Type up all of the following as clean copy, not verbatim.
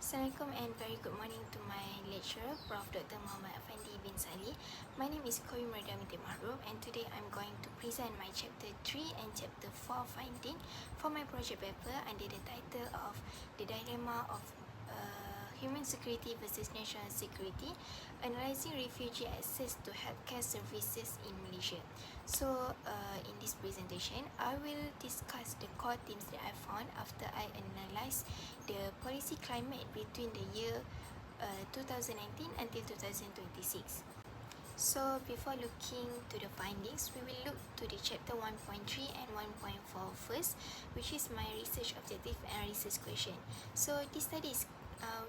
Assalamualaikum and very good morning to my lecturer, Prof. Dr. Muhammad AFANDI bin SALLEH. My name is Qoyumurodhiah Mahrup and today I'm going to present my chapter 3 and chapter 4 finding for my project paper under the title of The Dilemma of Human Security versus National Security, Analyzing Refugee Access to Healthcare Services in Malaysia. So in this presentation, I will discuss the core themes that I found after I analyzed the policy climate between the year 2019 until 2026. So before looking to the findings, we will look to the chapter 1.3 and 1.4 first, which is my research objective and research question. So this study is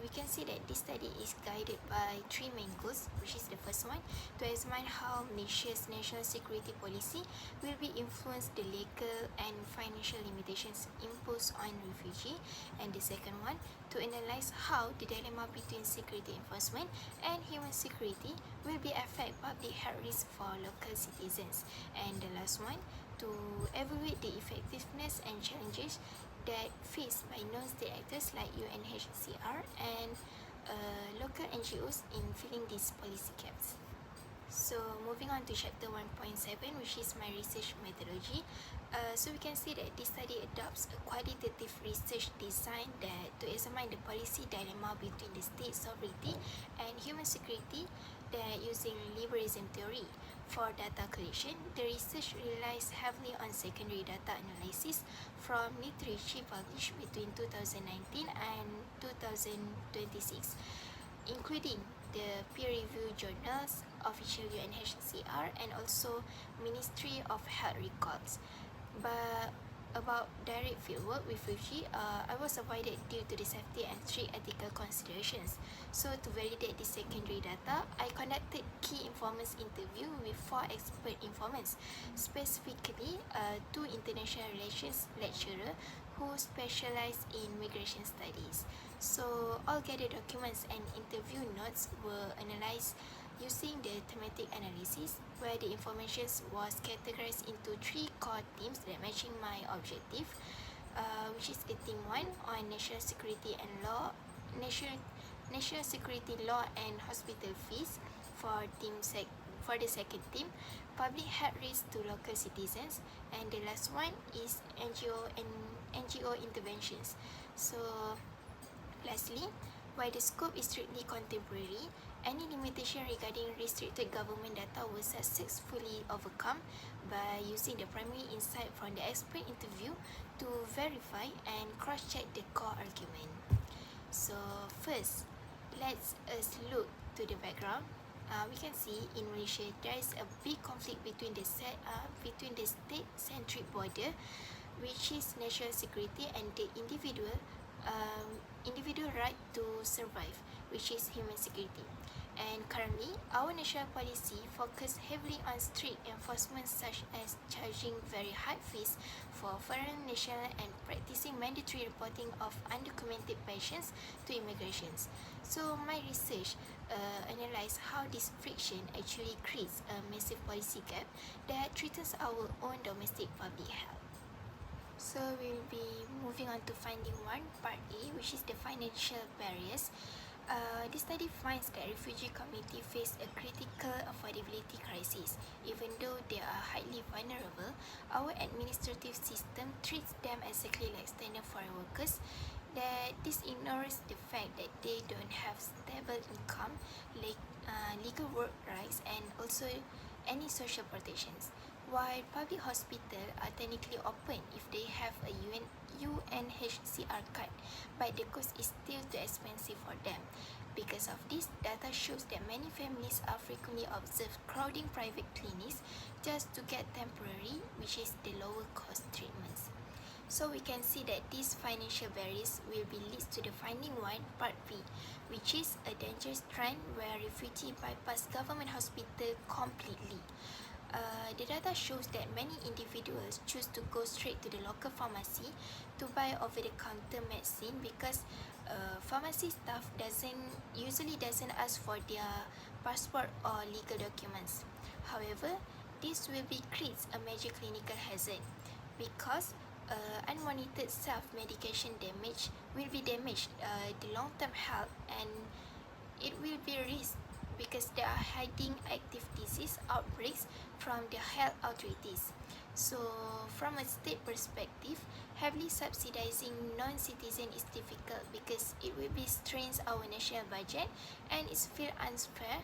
we can see that this study is guided by three main goals, which is the first one, to examine how Malaysia's national security policy will be influenced the legal and financial limitations imposed on refugee, and the second one, to analyze how the dilemma between security enforcement and human security will be affect public health risk for local citizens, and the last one, to evaluate the effectiveness and challenges that faced by non-state actors like UNHCR and local NGOs in filling these policy gaps. So moving on to chapter 1.7, which is my research methodology. So we can see that this study adopts a qualitative research design that to examine the policy dilemma between the state sovereignty and human security, that using liberalism theory. For data collection, the research relies heavily on secondary data analysis from literature published between 2019 and 2026, including the peer-reviewed journals, official UNHCR, and also Ministry of Health records. But about direct fieldwork with refugee, I was avoided due to the safety and strict ethical considerations. So to validate the secondary data, I conducted key informants interview with 4 expert informants, specifically 2 international relations lecturers who specialize in migration studies. So all gathered documents and interview notes were analyzed using the thematic analysis, where the information was categorized into 3 core themes that matching my objective, which is the theme 1 on national security and law, national security law and hospital fees. For the second theme, public health risk to local citizens, and the last one is NGO interventions. So lastly, while the scope is strictly contemporary, any limitation regarding restricted government data was successfully overcome by using the primary insight from the expert interview to verify and cross-check the core argument. So first, let's look to the background. We can see in Malaysia there is a big conflict between the state-centric border, which is national security, and the individual right to survive, which is human security. And currently, our national policy focuses heavily on strict enforcement, such as charging very high fees for foreign nationals and practicing mandatory reporting of undocumented patients to immigrations. So my research analyzed how this friction actually creates a massive policy gap that threatens our own domestic public health. So we'll be moving on to finding 1, part A, which is the financial barriers. This study finds that refugee community face a critical affordability crisis. Even though they are highly vulnerable, our administrative system treats them exactly like standard foreign workers. That this ignores the fact that they don't have stable income, legal work rights, and also any social protections. While public hospitals are technically open if they have a UNHCR card, but the cost is still too expensive for them. Because of this, data shows that many families are frequently observed crowding private clinics just to get temporary, which is the lower cost treatments. So we can see that these financial barriers will be leads to the finding 1, part B, which is a dangerous trend where refugees bypass government hospital completely. The data shows that many individuals choose to go straight to the local pharmacy to buy over-the-counter medicine because pharmacy staff usually doesn't ask for their passport or legal documents. However, this will be creates a major clinical hazard because unmonitored self-medication damage will be damaged the long-term health, and it will be risk because they are hiding active disease outbreaks from the health authorities. So from a state perspective, heavily subsidizing non-citizen is difficult because it will be strains our national budget, and it's feel unfair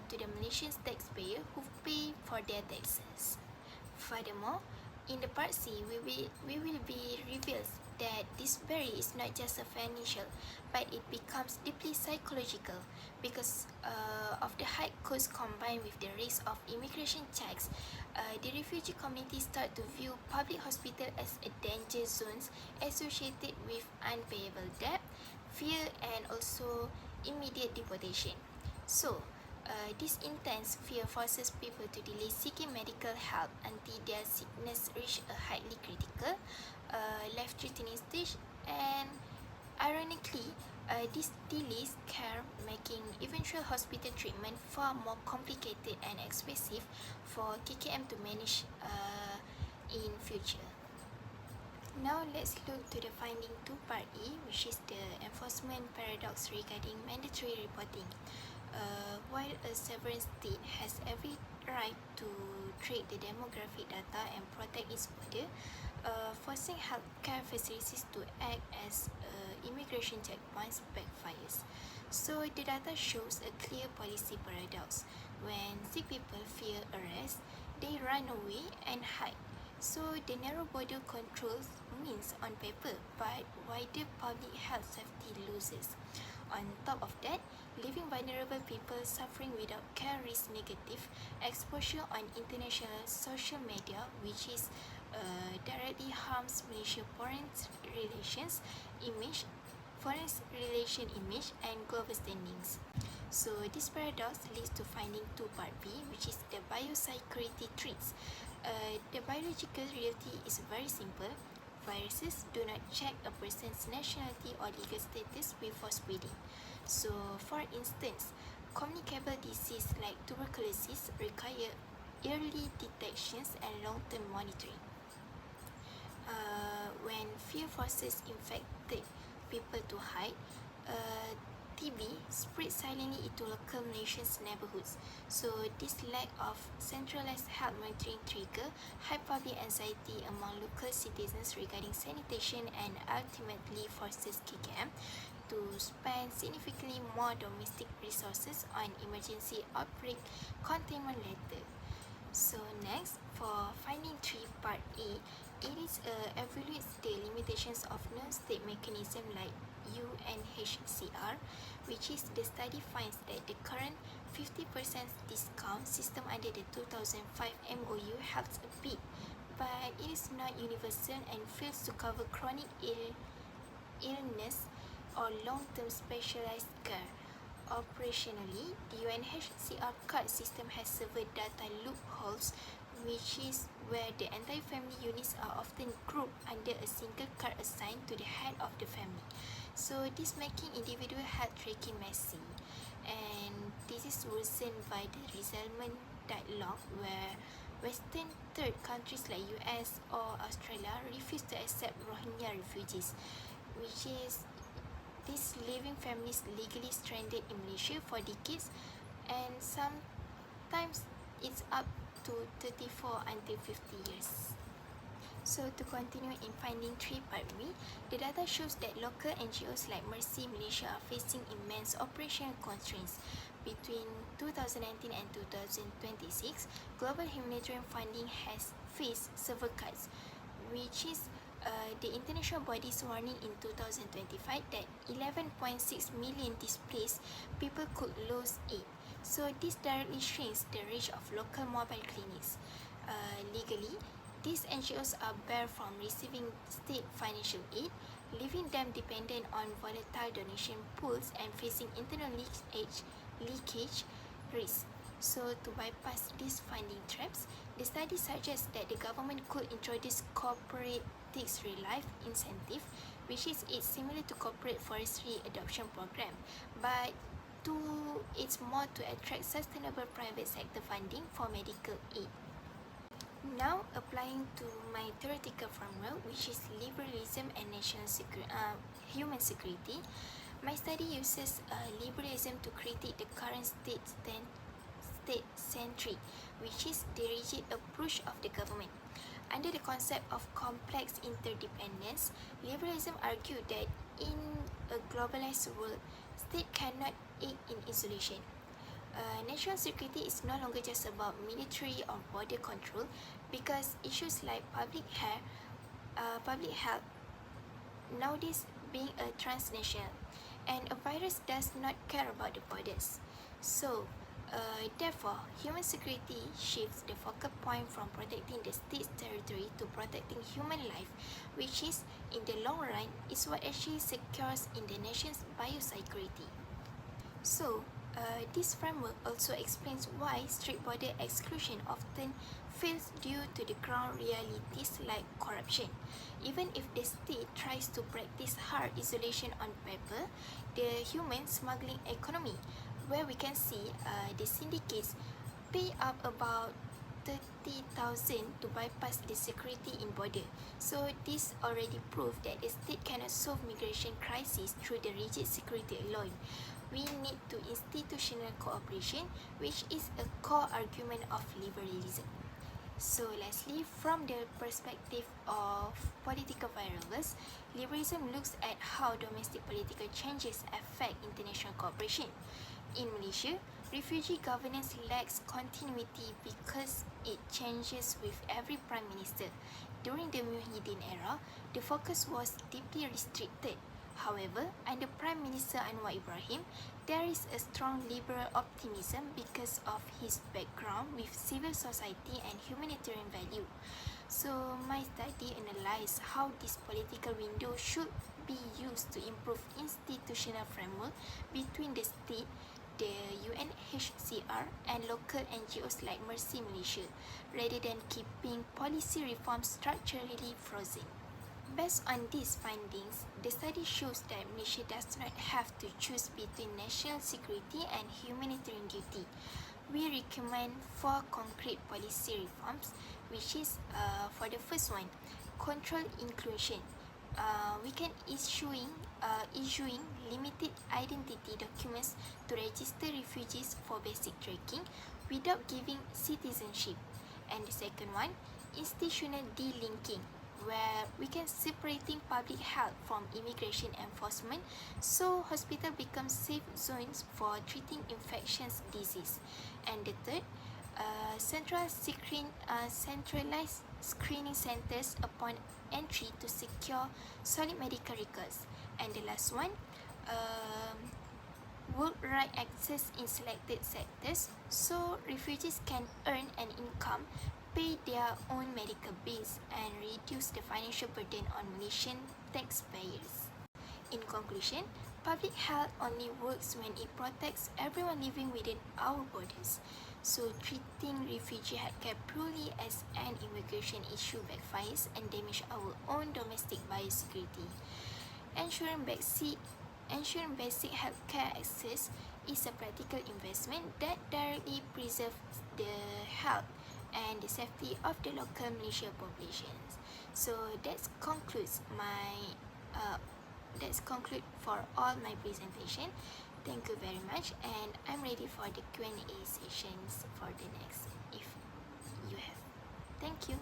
to the Malaysian taxpayer who pay for their taxes. Furthermore, in the Part C, we will be revealed that this barrier is not just a financial, but it becomes deeply psychological because of the high cost combined with the risk of immigration checks. The refugee community start to view public hospital as a danger zones associated with unpayable debt, fear, and also immediate deportation. So, this intense fear forces people to delay seeking medical help until their sickness reach a highly critical, life-threatening stage, and ironically, this delays care, making eventual hospital treatment far more complicated and expensive for KKM to manage in future. Now let's look to the finding 2 Part E, which is the enforcement paradox regarding mandatory reporting. While a sovereign state has every right to trade the demographic data and protect its border, forcing healthcare facilities to act as immigration checkpoints backfires. So the data shows a clear policy paradox. When sick people fear arrest, they run away and hide. So the narrow border controls wins on paper, but wider public health safety loses. On top of that, leaving vulnerable people suffering without care risk negative exposure on international social media, which is directly harms Malaysia foreign relation image and global standings. So this paradox leads to finding 2 Part B, which is the biosecurity threats. The biological reality is very simple. Viruses do not check a person's nationality or legal status before spreading. So, for instance, communicable disease like tuberculosis require early detections and long-term monitoring. When fear forces infected people to hide, TB spread silently into local Malaysians' neighborhoods. So this lack of centralized health monitoring trigger high public anxiety among local citizens regarding sanitation, and ultimately forces KKM to spend significantly more domestic resources on emergency outbreak containment later. So next, for finding 3 Part A, it is evaluates the limitations of non-state mechanism like UNHCR, which is the study finds that the current 50% discount system under the 2005 MOU helps a bit, but it is not universal and fails to cover chronic illness or long-term specialized care. Operationally, the UNHCR card system has several data loopholes, which is where the entire family units are often grouped under a single card assigned to the head of the family. So this making individual health tracking messy, and this is worsened by the resettlement dialogue where Western third countries like US or Australia refuse to accept Rohingya refugees, which is these living families legally stranded in Malaysia for decades, and sometimes it's up to 34 until 50 years. So to continue in finding 3 Part B, the data shows that local NGOs like Mercy Malaysia are facing immense operational constraints. Between 2019 and 2026, global humanitarian funding has faced several cuts, which is the international bodies warning in 2025 that 11.6 million displaced people could lose aid. So this directly shrinks the reach of local mobile clinics. Legally, these NGOs are barred from receiving state financial aid, leaving them dependent on volatile donation pools and facing internal leakage risk. So to bypass these funding traps, the study suggests that the government could introduce corporate tax relief incentive, which is similar to corporate forestry adoption program, but it's more to attract sustainable private sector funding for medical aid. Now, applying to my theoretical framework, which is liberalism and human security, my study uses liberalism to critique the current state-centric, which is the rigid approach of the government. Under the concept of complex interdependence, liberalism argued that in a globalized world, state cannot act in isolation. National security is no longer just about military or border control, because issues like public health nowadays being a transnational, and a virus does not care about the borders. So, therefore, human security shifts the focal point from protecting the state's territory to protecting human life, which is, in the long run, is what actually secures in the nation's biosecurity. So, this framework also explains why strict border exclusion often fails due to the ground realities like corruption. Even if the state tries to practice hard isolation on paper, the human smuggling economy, where we can see the syndicates pay up about 30,000 to bypass the security in border. So this already proved that the state cannot solve migration crisis through the rigid security alone. We need to institutional cooperation, which is a core argument of liberalism. So lastly, from the perspective of political variables, liberalism looks at how domestic political changes affect international cooperation. In Malaysia, refugee governance lacks continuity because it changes with every prime minister. During the MOHD era, the focus was deeply restricted. However, under Prime Minister Anwar Ibrahim, there is a strong liberal optimism because of his background with civil society and humanitarian value. So, my study analysed how this political window should be used to improve institutional framework between the state, the UNHCR, and local NGOs like Mercy Malaysia, rather than keeping policy reforms structurally frozen. Based on these findings, the study shows that Malaysia does not have to choose between national security and humanitarian duty. We recommend 4 concrete policy reforms, which is for the first one, control inclusion. We can issuing limited identity documents to register refugees for basic tracking without giving citizenship. And the second one, institutional delinking, where we can separating public health from immigration enforcement, so hospital becomes safe zones for treating infectious disease. And the third, centralized screening centers upon entry to secure solid medical records. And the last one, work right access in selected sectors, so refugees can earn an income, pay their own medical bills, and reduce the financial burden on Malaysian taxpayers. In conclusion, public health only works when it protects everyone living within our borders. So treating refugee healthcare purely as an immigration issue backfires and damages our own domestic biosecurity. Ensuring basic healthcare access is a practical investment that directly preserves the health and the safety of the local Malaysian populations. So that's conclude for all my presentation. Thank you very much, and I'm ready for the Q&A sessions for the next if you have. Thank you.